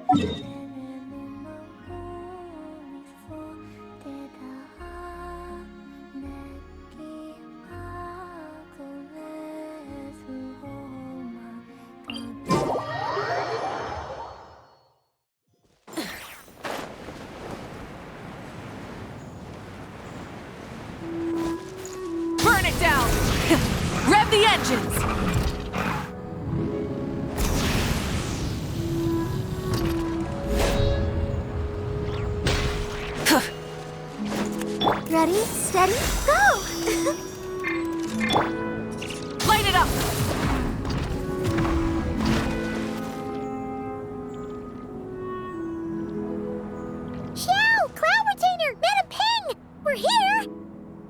Burn it down! Rev the engines! Ready, steady, go! Light it up! Xiao! Cloud Retainer! Madam Ping! We're here!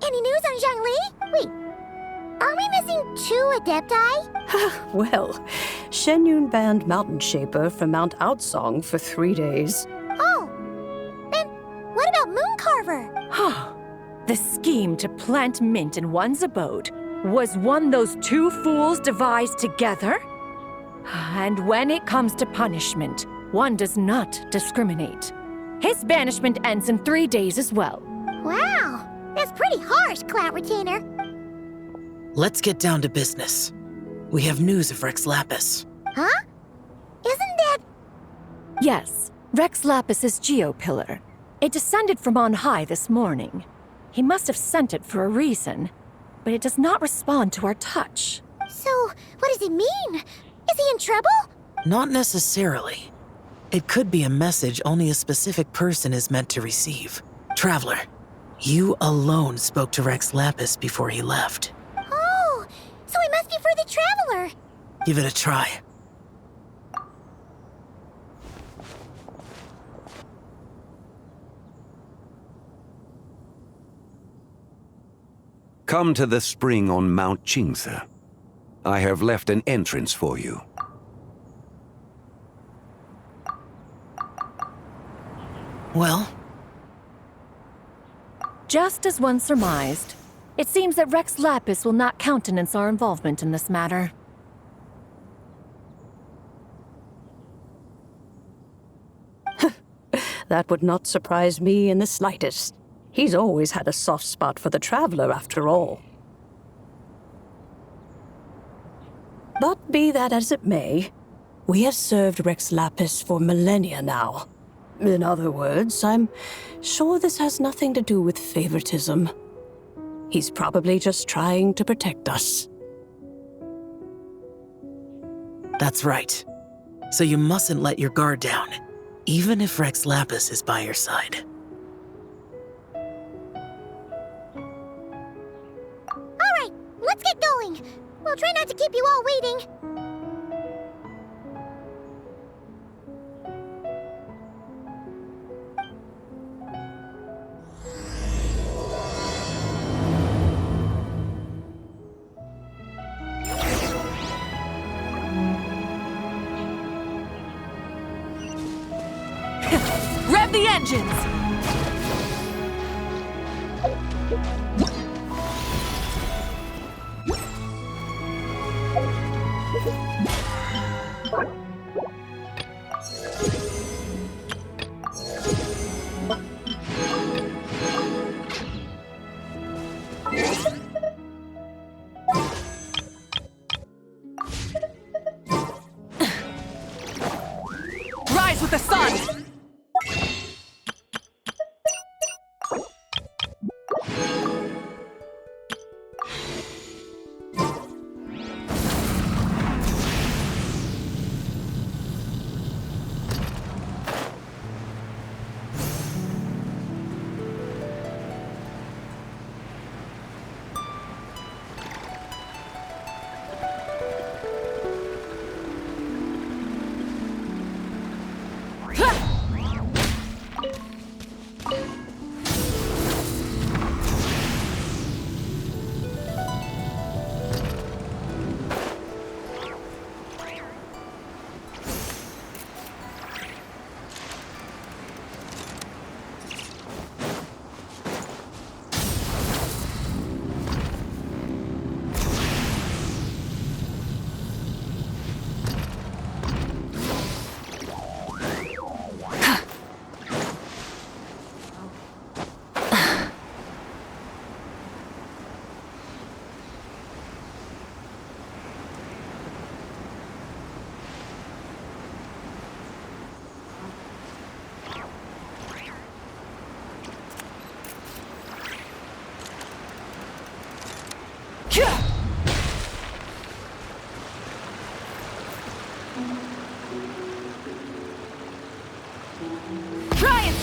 Any news on Zhongli? Wait, are we missing 2 Adepti? Well, Shen Yun banned Mountain Shaper from Mount Outsong for 3 days. Oh, then what about Mooncarver? The scheme to plant mint in one's abode was one those 2 fools devised together? And when it comes to punishment, one does not discriminate. His banishment ends in 3 days as well. Wow, that's pretty harsh, Cloud Retainer. Let's get down to business. We have news of Rex Lapis. Huh? Isn't that... Yes, Rex Lapis's geopillar. It descended from on high this morning. He must have sent it for a reason, but it does not respond to our touch. So, what does it mean? Is he in trouble? Not necessarily. It could be a message only a specific person is meant to receive. Traveler, you alone spoke to Rex Lapis before he left. Oh, so it must be for the Traveler. Give it a try. Come to the spring on Mount Qingse. I have left an entrance for you. Well? Just as one surmised, it seems that Rex Lapis will not countenance our involvement in this matter. That would not surprise me in the slightest. He's always had a soft spot for the Traveler, after all. But be that as it may, we have served Rex Lapis for millennia now. In other words, I'm sure this has nothing to do with favoritism. He's probably just trying to protect us. That's right. So you mustn't let your guard down, even if Rex Lapis is by your side. All right, let's get going. We'll try not to keep you all waiting. Rev the engines! Rise with the sun!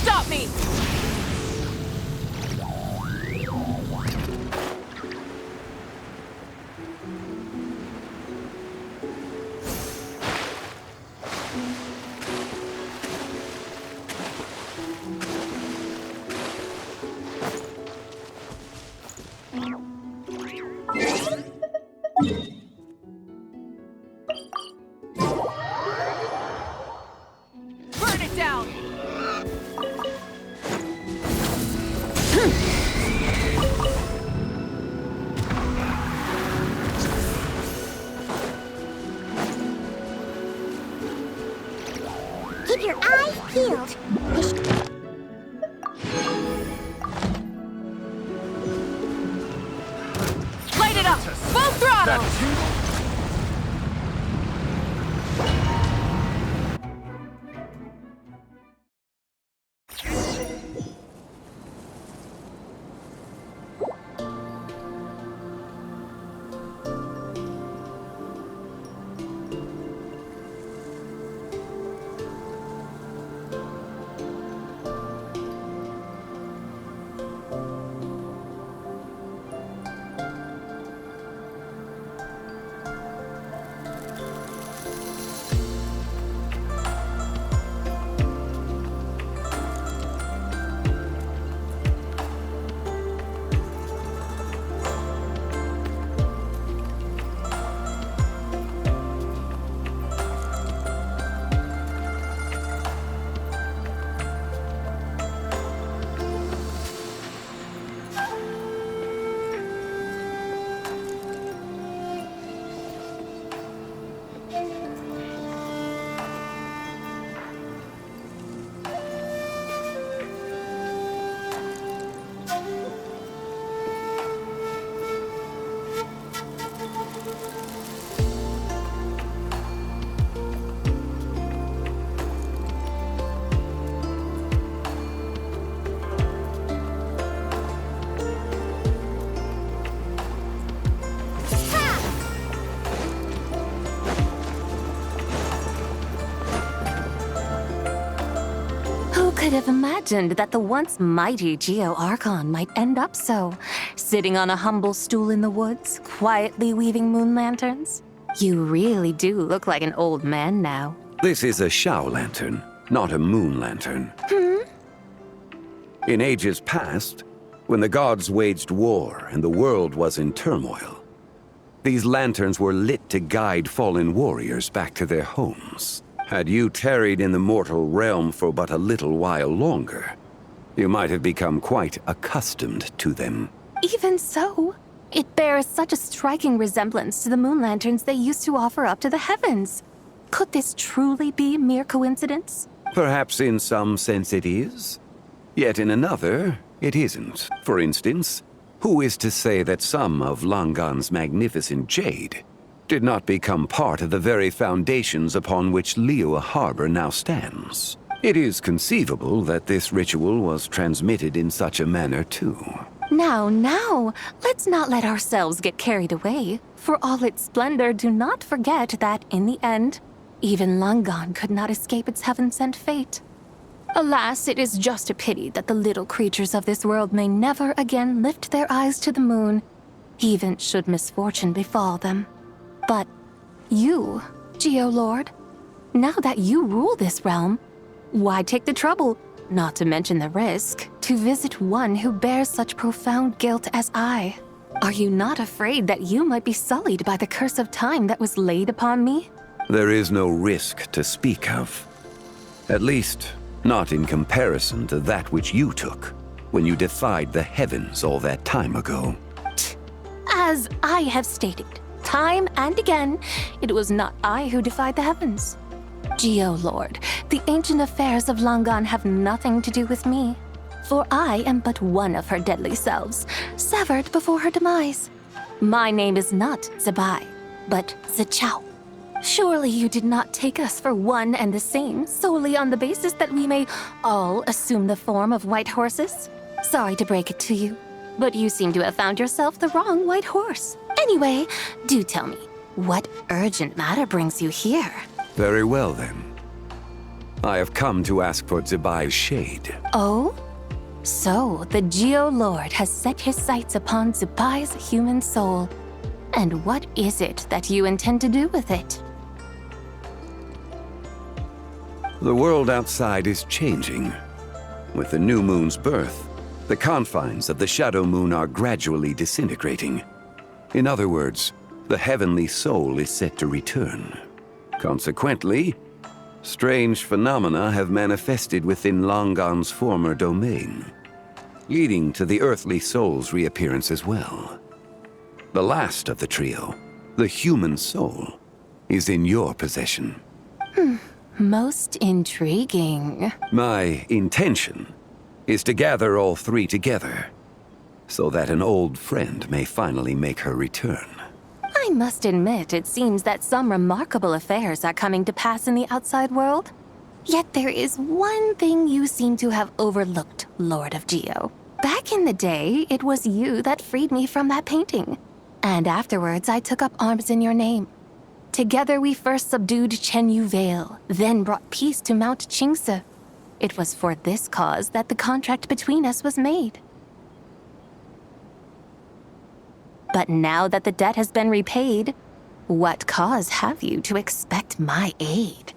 stop me! Burn it down! Keep your eyes peeled. Light it up! Full throttle! Who could have imagined that the once mighty Geo Archon might end up so, sitting on a humble stool in the woods, quietly weaving moon lanterns? You really do look like an old man now. This is a Shao lantern, not a moon lantern. In ages past, when the gods waged war and the world was in turmoil, these lanterns were lit to guide fallen warriors back to their homes. Had you tarried in the mortal realm for but a little while longer, you might have become quite accustomed to them. Even so, it bears such a striking resemblance to the moon lanterns they used to offer up to the heavens. Could this truly be mere coincidence? Perhaps in some sense it is, yet in another, it isn't. For instance, who is to say that some of Langan's magnificent jade did not become part of the very foundations upon which Liyue Harbor now stands? It is conceivable that this ritual was transmitted in such a manner too. Now, let's not let ourselves get carried away. For all its splendor, do not forget that, in the end, even Langan could not escape its heaven-sent fate. Alas, it is just a pity that the little creatures of this world may never again lift their eyes to the moon, even should misfortune befall them. But you, Geo-Lord, now that you rule this realm, why take the trouble, not to mention the risk, to visit one who bears such profound guilt as I? Are you not afraid that you might be sullied by the curse of time that was laid upon me? There is no risk to speak of. At least, not in comparison to that which you took when you defied the heavens all that time ago. As I have stated, time and again, it was not I who defied the heavens. Geo-Lord, the ancient affairs of Langan have nothing to do with me, for I am but one of her deadly selves, severed before her demise. My name is not Zabai, but Zichao. Surely you did not take us for one and the same solely on the basis that we may all assume the form of white horses? Sorry to break it to you, but you seem to have found yourself the wrong white horse. Anyway, do tell me, what urgent matter brings you here? Very well then. I have come to ask for Zibai's shade. Oh? So, the Geo-Lord has set his sights upon Zibai's human soul. And what is it that you intend to do with it? The world outside is changing. With the new moon's birth, the confines of the shadow moon are gradually disintegrating. In other words, the heavenly soul is set to return. Consequently, strange phenomena have manifested within Longan's former domain, leading to the earthly soul's reappearance as well. The last of the trio, the human soul, is in your possession. Most intriguing. My intention is to gather all three together, so that an old friend may finally make her return. I must admit, it seems that some remarkable affairs are coming to pass in the outside world. Yet there is one thing you seem to have overlooked, Lord of Geo. Back in the day, it was you that freed me from that painting. And afterwards, I took up arms in your name. Together we first subdued Chenyu Vale, then brought peace to Mount Qingse. It was for this cause that the contract between us was made. But now that the debt has been repaid, what cause have you to expect my aid?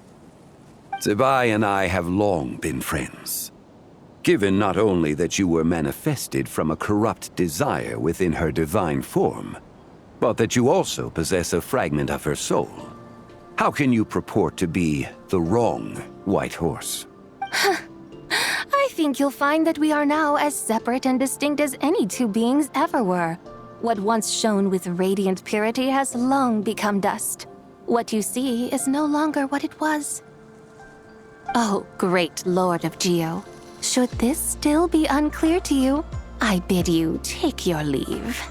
Zibai and I have long been friends. Given not only that you were manifested from a corrupt desire within her divine form, but that you also possess a fragment of her soul, how can you purport to be the wrong White Horse? I think you'll find that we are now as separate and distinct as any two beings ever were. What once shone with radiant purity has long become dust. What you see is no longer what it was. Oh, great Lord of Geo. Should this still be unclear to you, I bid you take your leave.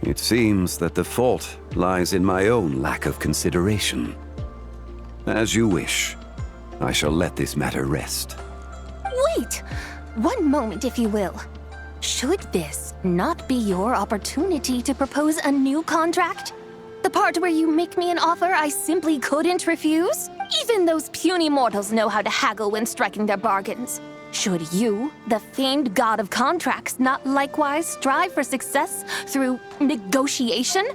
It seems that the fault lies in my own lack of consideration. As you wish, I shall let this matter rest. Wait! One moment, if you will. Should this not be your opportunity to propose a new contract? The part where you make me an offer I simply couldn't refuse? Even those puny mortals know how to haggle when striking their bargains. Should you, the famed god of contracts, not likewise strive for success through negotiation?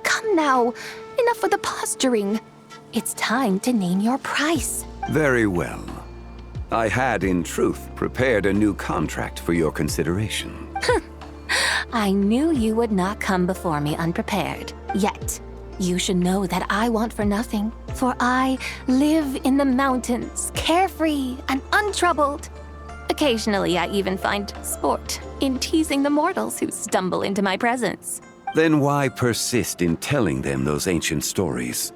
Come now, enough with the posturing. It's time to name your price. Very well. I had, in truth, prepared a new contract for your consideration. I knew you would not come before me unprepared. Yet, you should know that I want for nothing, for I live in the mountains, carefree and untroubled. Occasionally, I even find sport in teasing the mortals who stumble into my presence. Then why persist in telling them those ancient stories?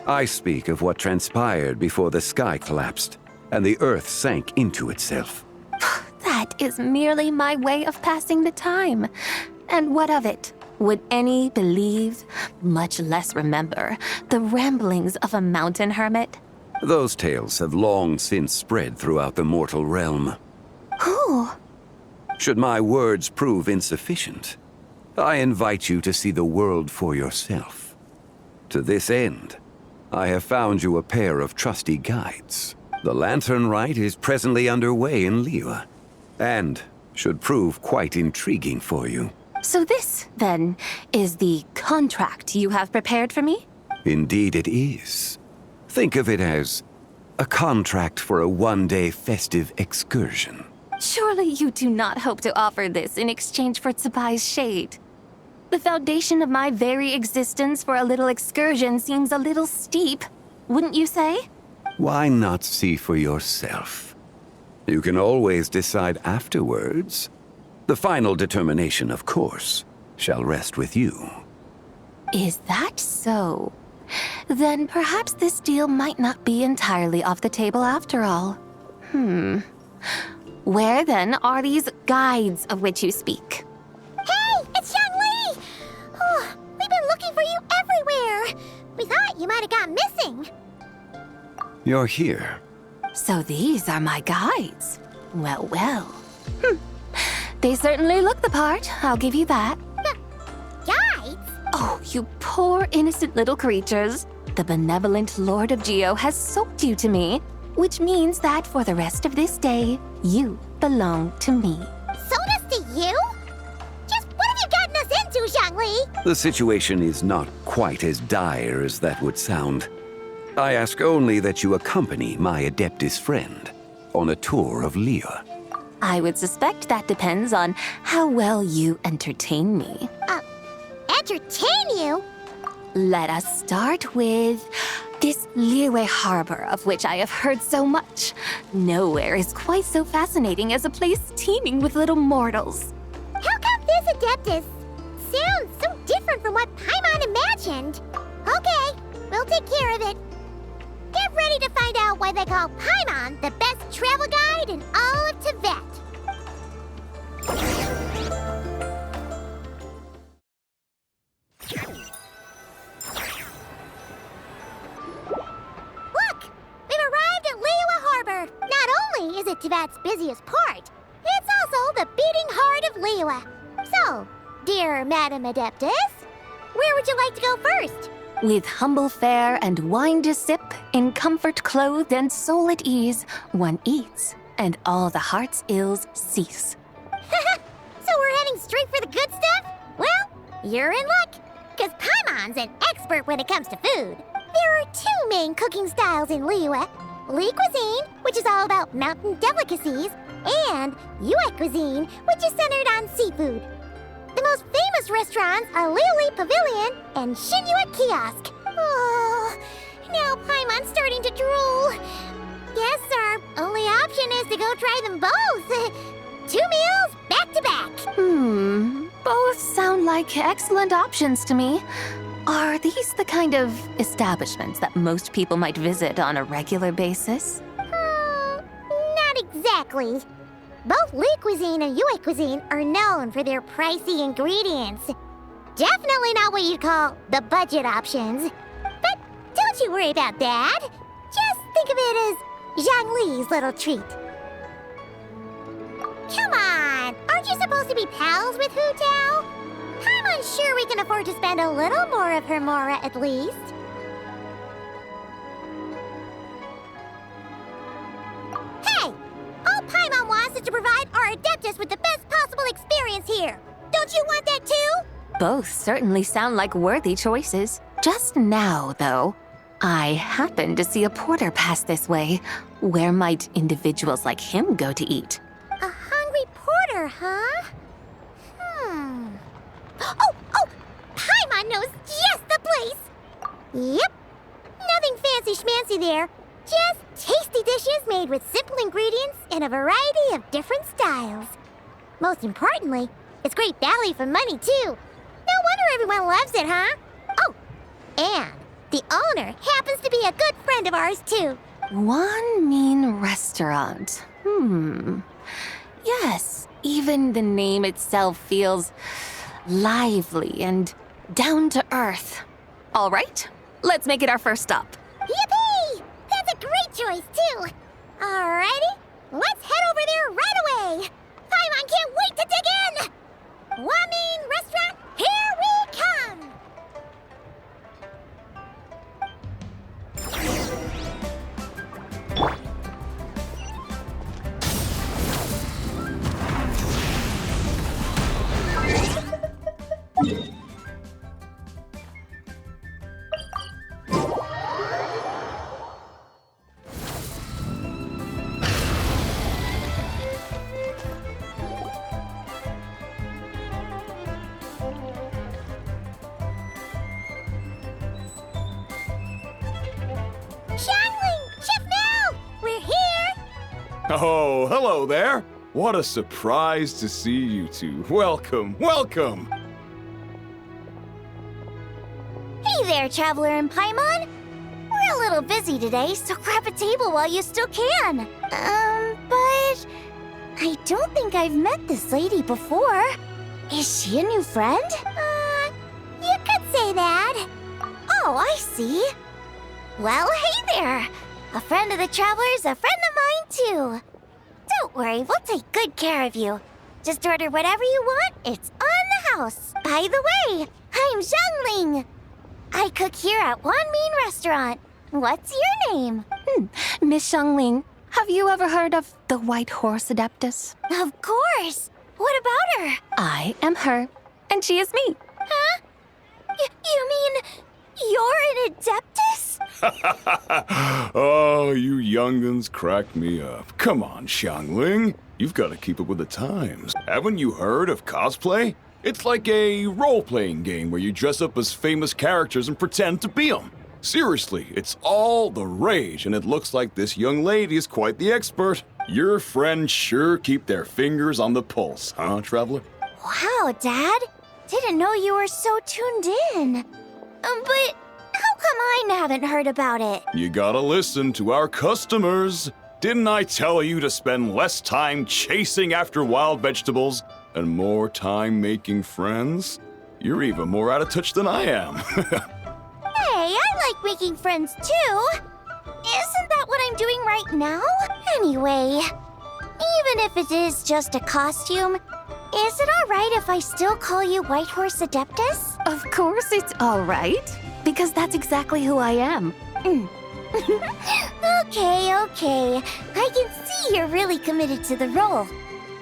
I speak of what transpired before the sky collapsed and the earth sank into itself. That is merely my way of passing the time. And what of it? Would any believe, much less remember, the ramblings of a mountain hermit? Those tales have long since spread throughout the mortal realm. Who? Should my words prove insufficient, I invite you to see the world for yourself. To this end, I have found you a pair of trusty guides. The lantern rite is presently underway in Liyue, and should prove quite intriguing for you. So this, then, is the contract you have prepared for me? Indeed it is. Think of it as a contract for a one-day festive excursion. Surely you do not hope to offer this in exchange for Tsubai's shade. The foundation of my very existence for a little excursion seems a little steep, wouldn't you say? Why not see for yourself? You can always decide afterwards. The final determination, of course, shall rest with you. Is that so? Then perhaps this deal might not be entirely off the table after all. Where then are these guides of which you speak? Hey, it's Xiangli! Oh, we've been looking for you everywhere. We thought you might have gone missing. You're here. So these are my guides. Well, well. They certainly look the part, I'll give you that. Guides? Oh, you poor innocent little creatures. The benevolent Lord of Geo has sold you to me, which means that for the rest of this day, you belong to me. Sold us to you? Just what have you gotten us into, Zhangli? The situation is not quite as dire as that would sound. I ask only that you accompany my Adeptus friend on a tour of Liyue. I would suspect that depends on how well you entertain me. Entertain you? Let us start with this Liyue harbor of which I have heard so much. Nowhere is quite so fascinating as a place teeming with little mortals. How come this Adeptus sounds so different from what Paimon imagined? Okay, we'll take care of it. Get ready to find out why they call Paimon the best travel guide in all of Tibet. Look! We've arrived at Liyue Harbor. Not only is it Tibet's busiest port, it's also the beating heart of Liyue. So, dear Madam Adeptus, where would you like to go first? With humble fare and wine to sip, in comfort clothed and soul at ease, one eats, and all the heart's ills cease. So we're heading straight for the good stuff? Well, you're in luck, because Paimon's an expert when it comes to food. There are two main cooking styles in Liyue. Li cuisine, which is all about mountain delicacies, and Yue cuisine, which is centered on seafood. The most famous restaurants are Liuli Pavilion and Shinyue Kiosk. Oh, now Paimon's starting to drool. Guess our only option is to go try them both. 2 meals, back to back. Both sound like excellent options to me. Are these the kind of establishments that most people might visit on a regular basis? Not exactly. Both Li cuisine and Yue cuisine are known for their pricey ingredients. Definitely not what you'd call the budget options. But don't you worry about that. Just think of it as Zhang Li's little treat. Come on! Aren't you supposed to be pals with Hu Tao? I'm unsure we can afford to spend a little more of her mora at least. Hey! All Paimon wants is to provide our Adeptus with the best possible experience here. Don't you want that too? Both certainly sound like worthy choices. Just now, though, I happened to see a porter pass this way. Where might individuals like him go to eat? A hungry porter, huh? Oh! Paimon knows just the place! Yep. Nothing fancy schmancy there. Just tasty dishes made with simple ingredients in a variety of different styles. Most importantly, it's great value for money, too. No wonder everyone loves it, huh? Oh, and the owner happens to be a good friend of ours, too. One mean restaurant. Yes, even the name itself feels lively and down to earth. All right, let's make it our first stop. Yippee! That's a great choice, too. Alrighty, let's head over there right away. Paimon can't wait to dig in. Wamin Restaurant, here we come. Oh, hello there. What a surprise to see you two. Welcome, welcome. Hey there, Traveler and Paimon. We're a little busy today, so grab a table while you still can. But I don't think I've met this lady before. Is she a new friend? You could say that. Oh, I see. Well, hey there. A friend of the Traveler's a friend of mine, too. Don't worry, we'll take good care of you. Just order whatever you want, it's on the house. By the way, I'm Zhangling. I cook here at One Mean Restaurant. What's your name? Miss Xiangling, have you ever heard of the White Horse Adeptus? Of course. What about her? I am her, and she is me. Huh? You mean you're an Adeptus? Oh, you young'uns crack me up. Come on, Xiangling. You've got to keep up with the times. Haven't you heard of cosplay? It's like a role-playing game where you dress up as famous characters and pretend to be them. Seriously, it's all the rage, and it looks like this young lady is quite the expert. Your friends sure keep their fingers on the pulse, huh, Traveler? Wow, Dad. Didn't know you were so tuned in. But how come I haven't heard about it? You gotta listen to our customers. Didn't I tell you to spend less time chasing after wild vegetables and more time making friends? You're even more out of touch than I am. Hey, I like making friends too. Isn't that what I'm doing right now? Anyway, even if it is just a costume, is it alright if I still call you White Horse Adeptus? Of course it's all right, because that's exactly who I am. Okay. I can see you're really committed to the role.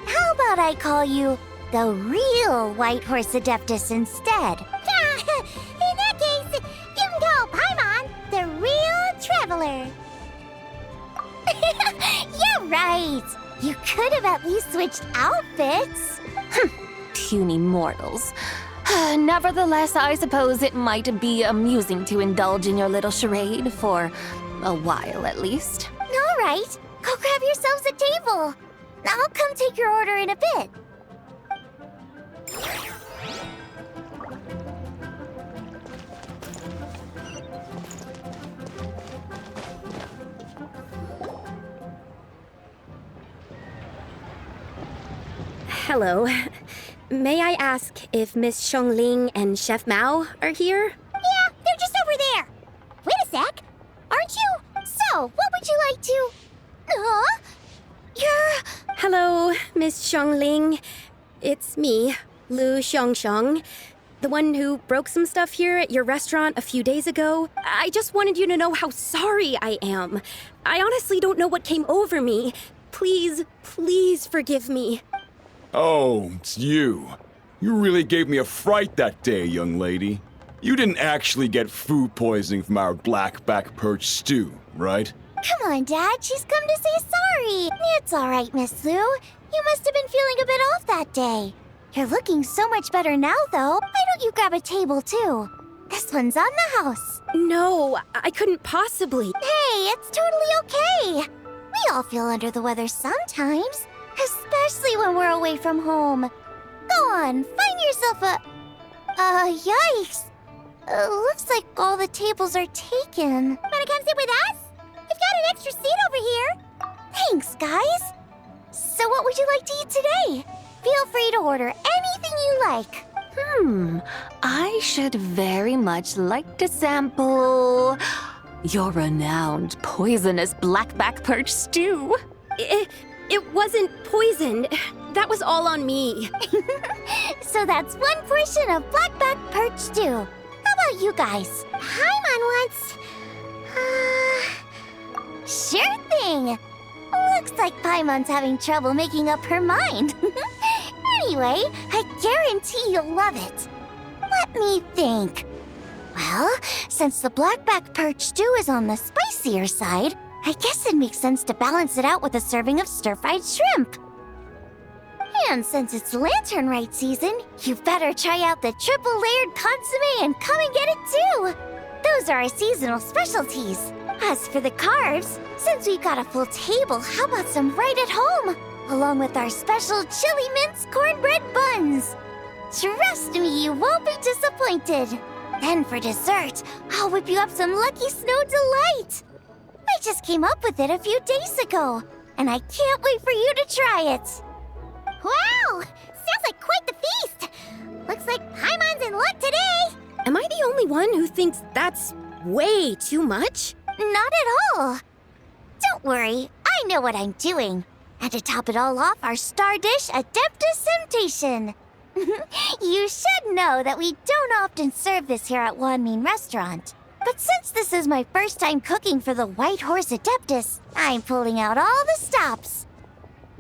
How about I call you the real White Horse Adeptus instead? In that case, you can call Paimon the real traveler. You're right. You could have at least switched outfits. Puny mortals. Nevertheless, I suppose it might be amusing to indulge in your little charade for a while at least. All right, go grab yourselves a table. I'll come take your order in a bit. Hello. May I ask if Miss Xiangling and Chef Mao are here? Yeah, they're just over there. Wait a sec. Aren't you? So, what would you like to... You're... Hello, Miss Xiangling. It's me, Lu Xiangxiang, the one who broke some stuff here at your restaurant a few days ago. I just wanted you to know how sorry I am. I honestly don't know what came over me. Please forgive me. Oh, it's you. You really gave me a fright that day, young lady. You didn't actually get food poisoning from our black-back perch stew, right? Come on, Dad. She's come to say sorry. It's all right, Miss Lu. You must have been feeling a bit off that day. You're looking so much better now, though. Why don't you grab a table, too? This one's on the house. No, I couldn't possibly. Hey, it's totally okay. We all feel under the weather sometimes, especially when we're away from home. Go on, find yourself a... yikes. Looks like all the tables are taken. Wanna come sit with us? We've got an extra seat over here. Thanks, guys. So what would you like to eat today? Feel free to order anything you like. I should very much like to sample your renowned poisonous blackback perch stew. It wasn't poisoned. That was all on me. So that's one portion of blackback perch stew. How about you guys? Paimon wants... Sure thing. Looks like Paimon's having trouble making up her mind. Anyway, I guarantee you'll love it. Let me think. Well, since the blackback perch stew is on the spicier side, I guess it makes sense to balance it out with a serving of stir-fried shrimp. And since it's lantern rite season, you better try out the triple-layered consommé and come and get it too. Those are our seasonal specialties. As for the carbs, since we've got a full table, how about some right at home? Along with our special chili mince cornbread buns. Trust me, you won't be disappointed. Then for dessert, I'll whip you up some Lucky Snow Delight. I just came up with it a few days ago, and I can't wait for you to try it. Wow! Sounds like quite the feast! Looks like Paimon's in luck today! Am I the only one who thinks that's way too much? Not at all! Don't worry, I know what I'm doing. And to top it all off, our star dish, Adeptus Temptation. You should know that we don't often serve this here at Wanmin Restaurant. But since this is my first time cooking for the White Horse Adeptus, I'm pulling out all the stops.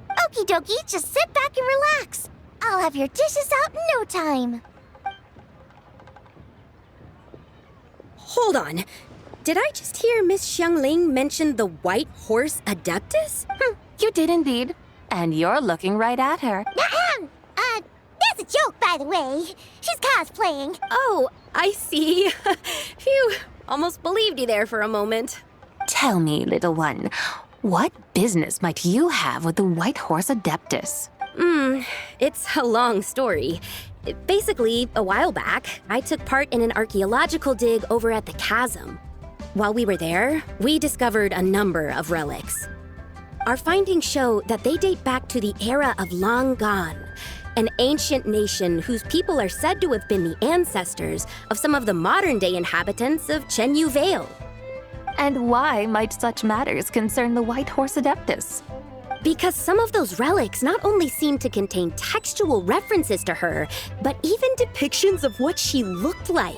Okie dokie, just sit back and relax. I'll have your dishes out in no time. Hold on. Did I just hear Miss Xiangling mention the White Horse Adeptus? You did indeed. And you're looking right at her. That's a joke, by the way. She's cosplaying. Oh, I see. Phew, almost believed you there for a moment. Tell me, little one, what business might you have with the White Horse Adeptus? It's a long story. Basically, a while back, I took part in an archaeological dig over at the chasm. While we were there, we discovered a number of relics. Our findings show that they date back to the era of Long Gone, an ancient nation whose people are said to have been the ancestors of some of the modern-day inhabitants of Chenyu Vale. And why might such matters concern the White Horse Adeptus? Because some of those relics not only seem to contain textual references to her, but even depictions of what she looked like.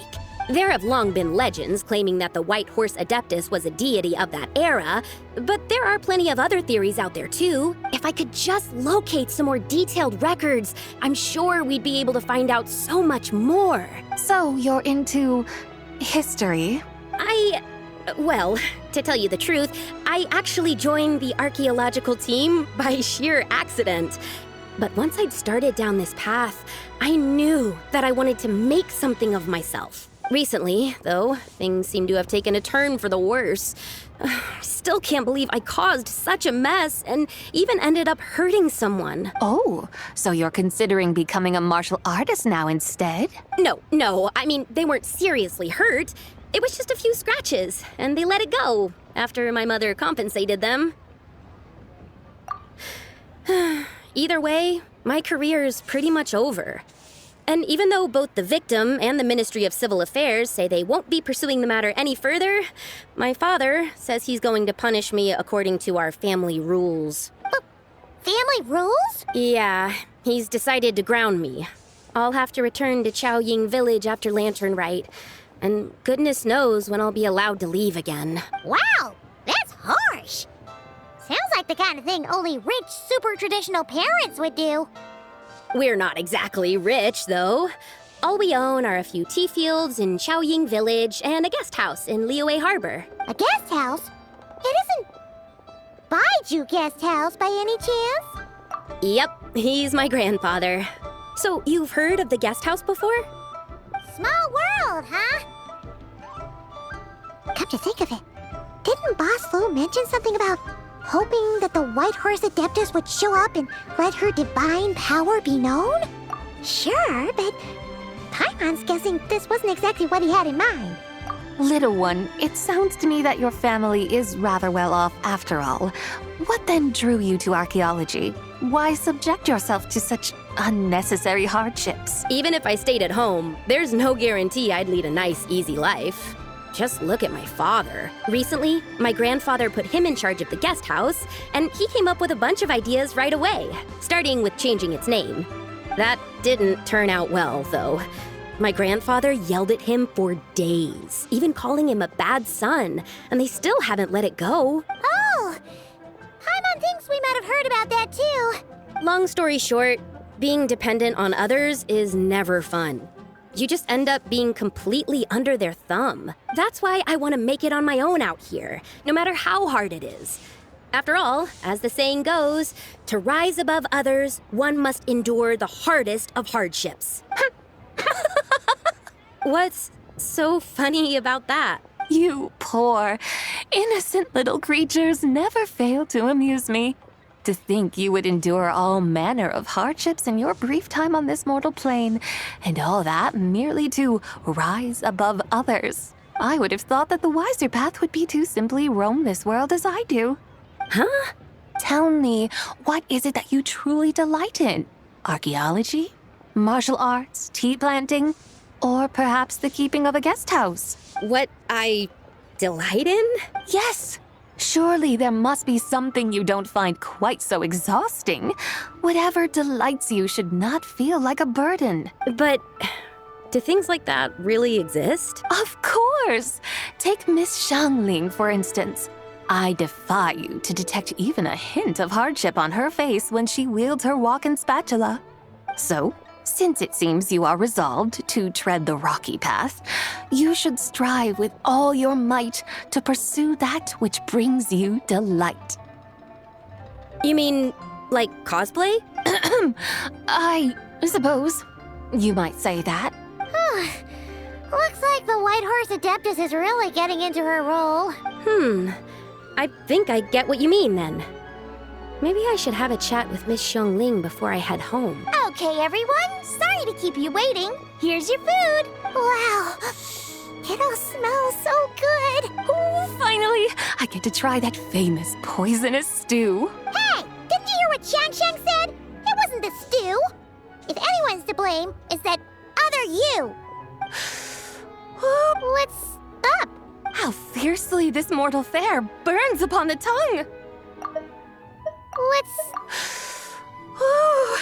There have long been legends claiming that the White Horse Adeptus was a deity of that era, but there are plenty of other theories out there too. If I could just locate some more detailed records, I'm sure we'd be able to find out so much more. So you're into history? Well, to tell you the truth, I actually joined the archaeological team by sheer accident. But once I'd started down this path, I knew that I wanted to make something of myself. Recently, though, things seem to have taken a turn for the worse. Still can't believe I caused such a mess and even ended up hurting someone. Oh, so you're considering becoming a martial artist now instead? No, I mean, they weren't seriously hurt. It was just a few scratches, and they let it go after my mother compensated them. Either way, my career's pretty much over. And even though both the victim and the Ministry of Civil Affairs say they won't be pursuing the matter any further, my father says he's going to punish me according to our family rules. Family rules? Yeah, he's decided to ground me. I'll have to return to Chaoying Village after Lantern Rite, and goodness knows when I'll be allowed to leave again. Wow, that's harsh. Sounds like the kind of thing only rich, super traditional parents would do. We're not exactly rich, though. All we own are a few tea fields in Chaoying Village and a guest house in Liyue Harbor. A guest house? It isn't Baiju Guest House by any chance? Yep, he's my grandfather. So, you've heard of the guest house before? Small world, huh? Come to think of it, didn't Boss Lu mention something about hoping that the White Horse Adeptus would show up and let her divine power be known? Sure, but Paimon's guessing this wasn't exactly what he had in mind. Little one, it sounds to me that your family is rather well off after all. What then drew you to archaeology? Why subject yourself to such unnecessary hardships? Even if I stayed at home, there's no guarantee I'd lead a nice, easy life. Just look at my father. Recently, my grandfather put him in charge of the guest house, and he came up with a bunch of ideas right away, starting with changing its name. That didn't turn out well, though. My grandfather yelled at him for days, even calling him a bad son, and they still haven't let it go. Oh, Paimon thinks we might have heard about that too. Long story short, being dependent on others is never fun. You just end up being completely under their thumb. That's why I want to make it on my own out here, no matter how hard it is. After all, as the saying goes, to rise above others, one must endure the hardest of hardships. What's so funny about that? You poor, innocent little creatures never fail to amuse me. To think you would endure all manner of hardships in your brief time on this mortal plane, and all that merely to rise above others. I would have thought that the wiser path would be to simply roam this world as I do. Huh? Tell me, what is it that you truly delight in? Archaeology? Martial arts? Tea planting? Or perhaps the keeping of a guest house? What I delight in? Yes! Surely there must be something you don't find quite so exhausting. Whatever delights you should not feel like a burden. But do things like that really exist? Of course! Take Miss Xiangling, for instance. I defy you to detect even a hint of hardship on her face when she wields her walking spatula. So, since it seems you are resolved to tread the rocky path, you should strive with all your might to pursue that which brings you delight. You mean, like cosplay? I suppose you might say that. Looks like the White Horse Adeptus is really getting into her role. I think I get what you mean then. Maybe I should have a chat with Miss Xiangling before I head home. Okay, everyone. Sorry to keep you waiting. Here's your food. Wow. It all smells so good. Oh, finally! I get to try that famous poisonous stew. Hey, didn't you hear what Shang said? It wasn't the stew. If anyone's to blame, it's that other you. What's up? How fiercely this mortal fare burns upon the tongue! What's... Oh.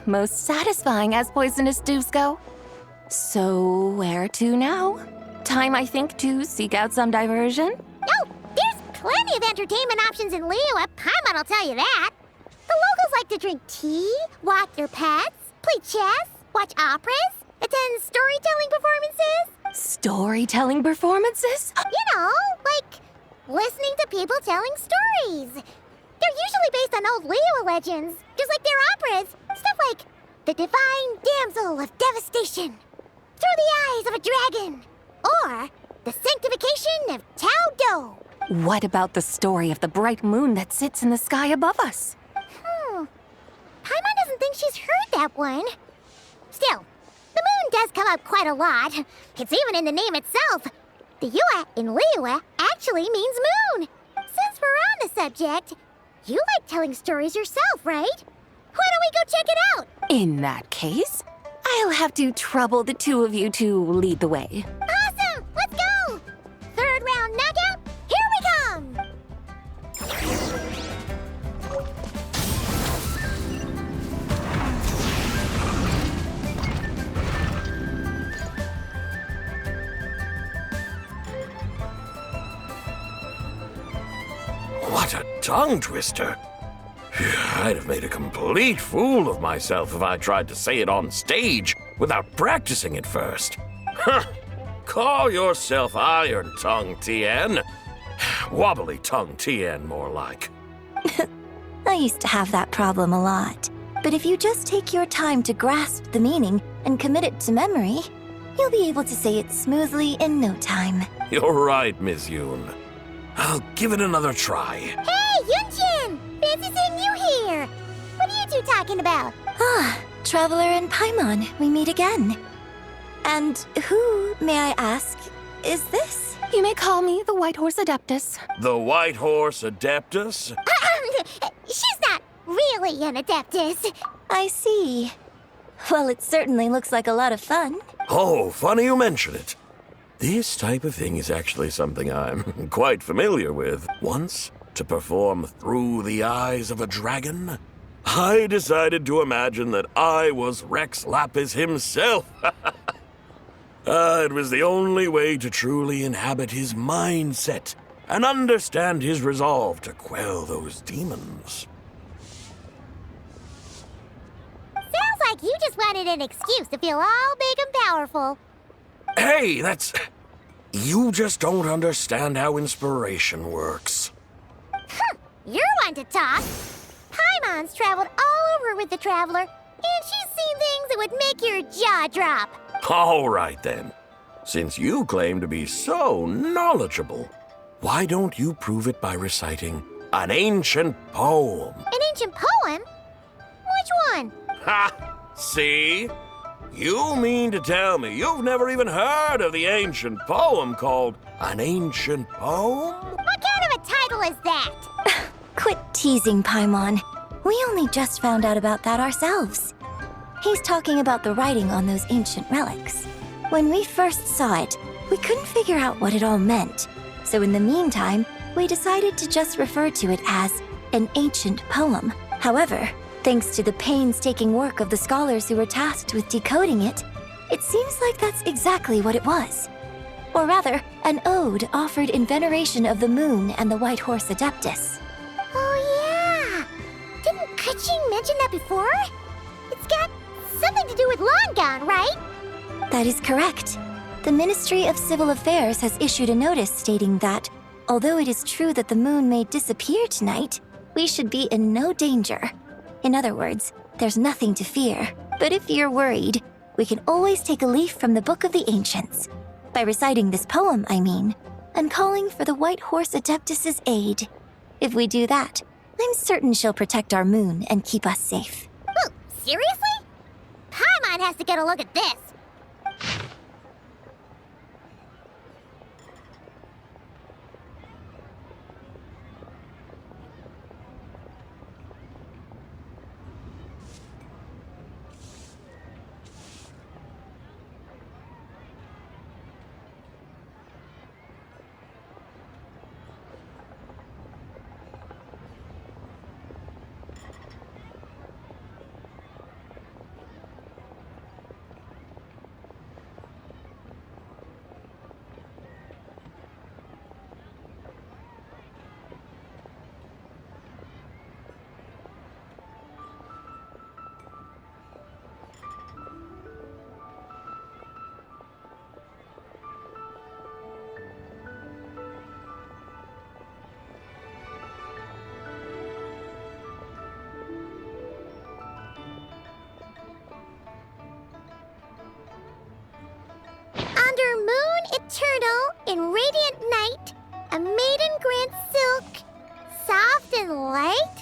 Most satisfying as poisonous stews go. So, where to now? Time, I think, to seek out some diversion? No, there's plenty of entertainment options in Liyue. Paimon will tell you that. The locals like to drink tea, walk their pets, play chess, watch operas, attend storytelling performances. Storytelling performances? You know, like listening to people telling stories. They're usually based on old Liyue legends, just like their operas. Stuff like The Divine Damsel of Devastation, Through the Eyes of a Dragon, or The Sanctification of Tao Do. What about the story of the bright moon that sits in the sky above us? Paimon doesn't think she's heard that one. Still, the moon does come up quite a lot. It's even in the name itself. The Yue in Liyue actually means moon. Since we're on the subject, you like telling stories yourself, right? Why don't we go check it out? In that case, I'll have to trouble the two of you to lead the way. Awesome! Let's go! Third round knockout, here we come! What a tongue twister! I'd have made a complete fool of myself if I tried to say it on stage without practicing it first. Huh! Call yourself Iron Tongue, Tien. Wobbly Tongue, Tien, more like. I used to have that problem a lot. But if you just take your time to grasp the meaning and commit it to memory, you'll be able to say it smoothly in no time. You're right, Miss Yoon. I'll give it another try. Hey, Yunchin! Fancy seeing you here! What are you two talking about? Ah, Traveler and Paimon, we meet again. And who, may I ask, is this? You may call me the White Horse Adeptus. The White Horse Adeptus? She's not really an Adeptus. I see. Well, it certainly looks like a lot of fun. Oh, funny you mention it. This type of thing is actually something I'm quite familiar with. Once, to perform Through the Eyes of a Dragon, I decided to imagine that I was Rex Lapis himself. It was the only way to truly inhabit his mindset and understand his resolve to quell those demons. Sounds like you just wanted an excuse to feel all big and powerful. Hey, that's... You just don't understand how inspiration works. You're one to talk. Paimon's traveled all over with the Traveler, and she's seen things that would make your jaw drop. All right, then. Since you claim to be so knowledgeable, why don't you prove it by reciting an ancient poem? An ancient poem? Which one? Ha! See? You mean to tell me you've never even heard of the ancient poem called An Ancient Poem? What kind of a title is that? Quit teasing, Paimon. We only just found out about that ourselves. He's talking about the writing on those ancient relics. When we first saw it, we couldn't figure out what it all meant. So in the meantime, we decided to just refer to it as an ancient poem. However, thanks to the painstaking work of the scholars who were tasked with decoding it, it seems like that's exactly what it was. Or rather, an ode offered in veneration of the moon and the White Horse Adeptus. Oh, yeah! Didn't Kuching mention that before? It's got something to do with Long Gone, right? That is correct. The Ministry of Civil Affairs has issued a notice stating that, although it is true that the moon may disappear tonight, we should be in no danger. In other words, there's nothing to fear. But if you're worried, we can always take a leaf from the Book of the Ancients. By reciting this poem, I mean, and calling for the White Horse Adeptus' aid. If we do that, I'm certain she'll protect our moon and keep us safe. Ooh, seriously? Paimon has to get a look at this. Under moon eternal, in radiant night, a maiden grants silk, soft and light?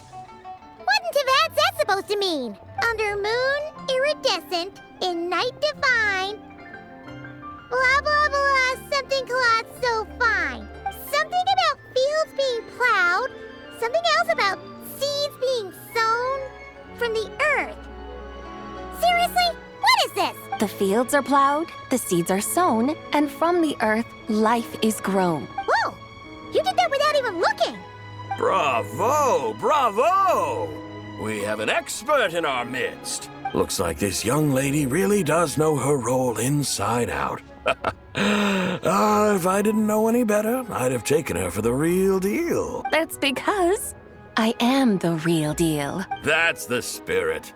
What in Tibet's that supposed to mean? Under moon iridescent, in night divine. Blah blah blah, something cloth so fine. Something about fields being plowed, something else about seeds being sown from the earth. Seriously? What is this? The fields are plowed, the seeds are sown, and from the earth, life is grown. Whoa! You did that without even looking! Bravo! Bravo! We have an expert in our midst. Looks like this young lady really does know her role inside out. If I didn't know any better, I'd have taken her for the real deal. That's because I am the real deal. That's the spirit.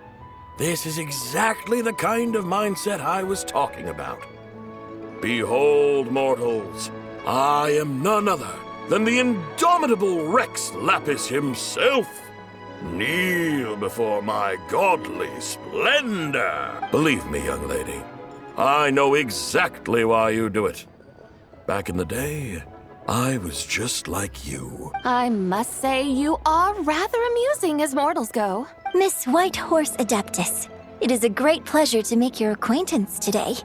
This is exactly the kind of mindset I was talking about. Behold, mortals, I am none other than the indomitable Rex Lapis himself. Kneel before my godly splendor. Believe me, young lady, I know exactly why you do it. Back in the day, I was just like you. I must say you are rather amusing as mortals go. Miss White Horse Adeptus, it is a great pleasure to make your acquaintance today.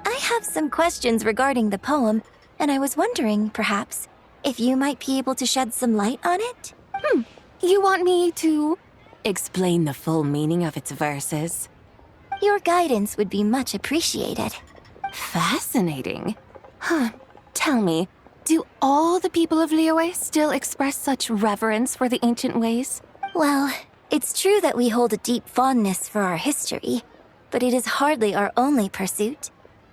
I have some questions regarding the poem, and I was wondering, perhaps, if you might be able to shed some light on it? You want me to explain the full meaning of its verses? Your guidance would be much appreciated. Fascinating. Tell me, do all the people of Liyue still express such reverence for the ancient ways? Well, it's true that we hold a deep fondness for our history, but it is hardly our only pursuit.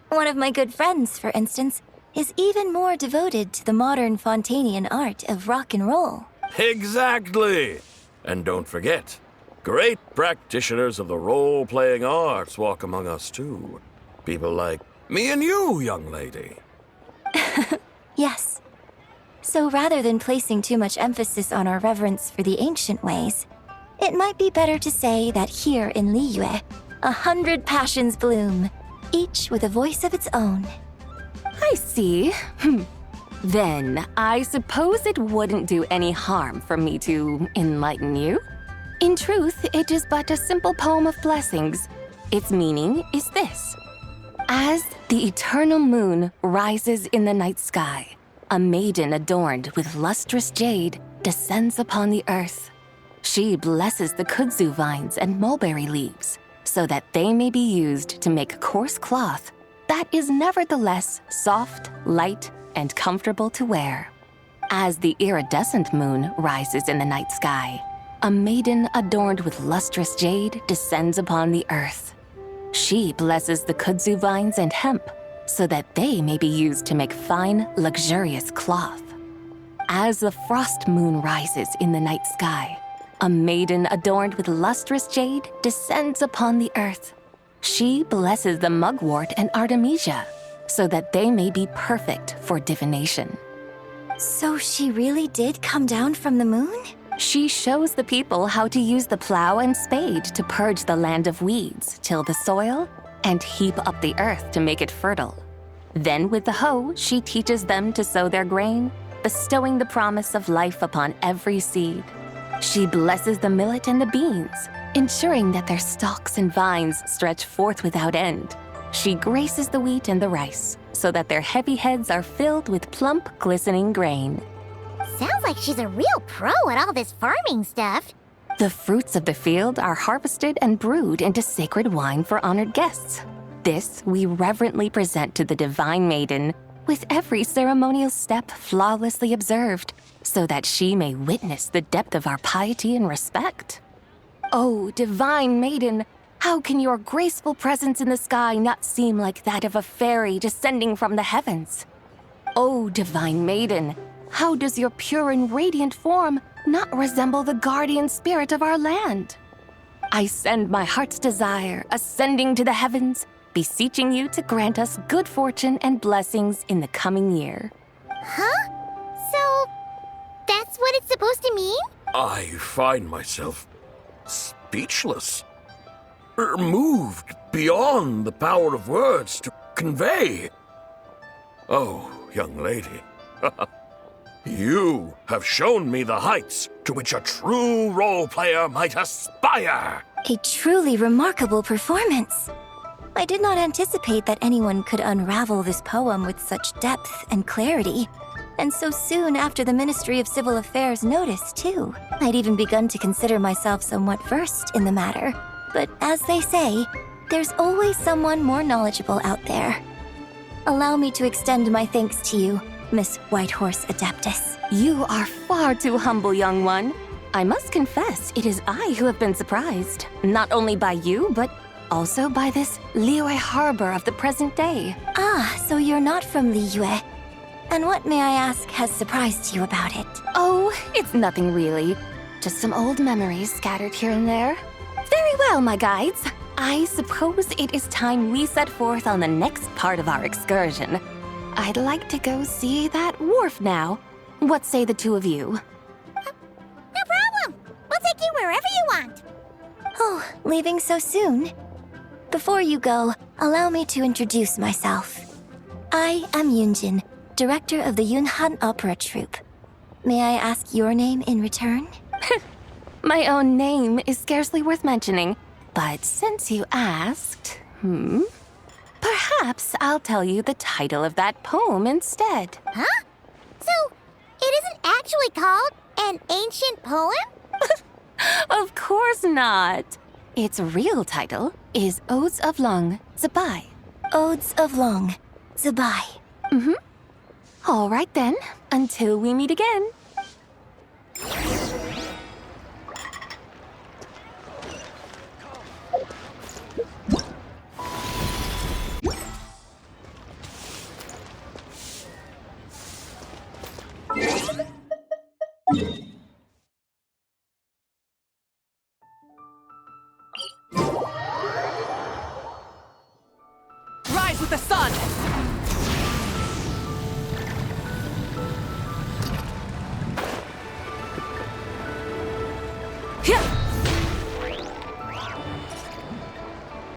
One of my good friends, for instance, is even more devoted to the modern Fontanian art of rock and roll. Exactly! And don't forget, great practitioners of the role-playing arts walk among us too. People like me and you, young lady. Yes. So rather than placing too much emphasis on our reverence for the ancient ways, it might be better to say that here in Liyue, 100 passions bloom, each with a voice of its own. I see. Then, I suppose it wouldn't do any harm for me to enlighten you. In truth, it is but a simple poem of blessings. Its meaning is this. As the eternal moon rises in the night sky, a maiden adorned with lustrous jade descends upon the earth. She blesses the kudzu vines and mulberry leaves so that they may be used to make coarse cloth that is nevertheless soft, light, and comfortable to wear. As the iridescent moon rises in the night sky, a maiden adorned with lustrous jade descends upon the earth. She blesses the kudzu vines and hemp so that they may be used to make fine, luxurious cloth. As the frost moon rises in the night sky, a maiden adorned with lustrous jade descends upon the earth. She blesses the mugwort and artemisia so that they may be perfect for divination. So she really did come down from the moon? She shows the people how to use the plow and spade to purge the land of weeds, till the soil, and heap up the earth to make it fertile. Then with the hoe, she teaches them to sow their grain, bestowing the promise of life upon every seed. She blesses the millet and the beans, ensuring that their stalks and vines stretch forth without end. She graces the wheat and the rice, so that their heavy heads are filled with plump, glistening grain. Sounds like she's a real pro at all this farming stuff. The fruits of the field are harvested and brewed into sacred wine for honored guests. This we reverently present to the divine maiden, with every ceremonial step flawlessly observed, so that she may witness the depth of our piety and respect. Oh, divine maiden, how can your graceful presence in the sky not seem like that of a fairy descending from the heavens? Oh, divine maiden, how does your pure and radiant form not resemble the guardian spirit of our land? I send my heart's desire, ascending to the heavens, beseeching you to grant us good fortune and blessings in the coming year. Huh? So, that's what it's supposed to mean? I find myself speechless. Moved beyond the power of words to convey. Oh, young lady, you have shown me the heights to which a true role player might aspire. A truly remarkable performance. I did not anticipate that anyone could unravel this poem with such depth and clarity. And so soon after the Ministry of Civil Affairs noticed, too. I'd even begun to consider myself somewhat versed in the matter. But as they say, there's always someone more knowledgeable out there. Allow me to extend my thanks to you, Miss Whitehorse Adeptus. You are far too humble, young one. I must confess, it is I who have been surprised, not only by you, but also by this Liyue harbor of the present day. Ah, so you're not from Liyue. And what, may I ask, has surprised you about it? Oh, it's nothing really. Just some old memories scattered here and there. Very well, my guides. I suppose it is time we set forth on the next part of our excursion. I'd like to go see that wharf now. What say the two of you? No problem. We'll take you wherever you want. Oh, leaving so soon? Before you go, allow me to introduce myself. I am Yunjin, director of the Yunhan Opera Troupe. May I ask your name in return? My own name is scarcely worth mentioning, but since you asked, perhaps I'll tell you the title of that poem instead. Huh? So, it isn't actually called an ancient poem? Of course not. Its real title is Odes of Long Zabai. Odes of Long Zabai. All right then, until we meet again. Rise with the sun!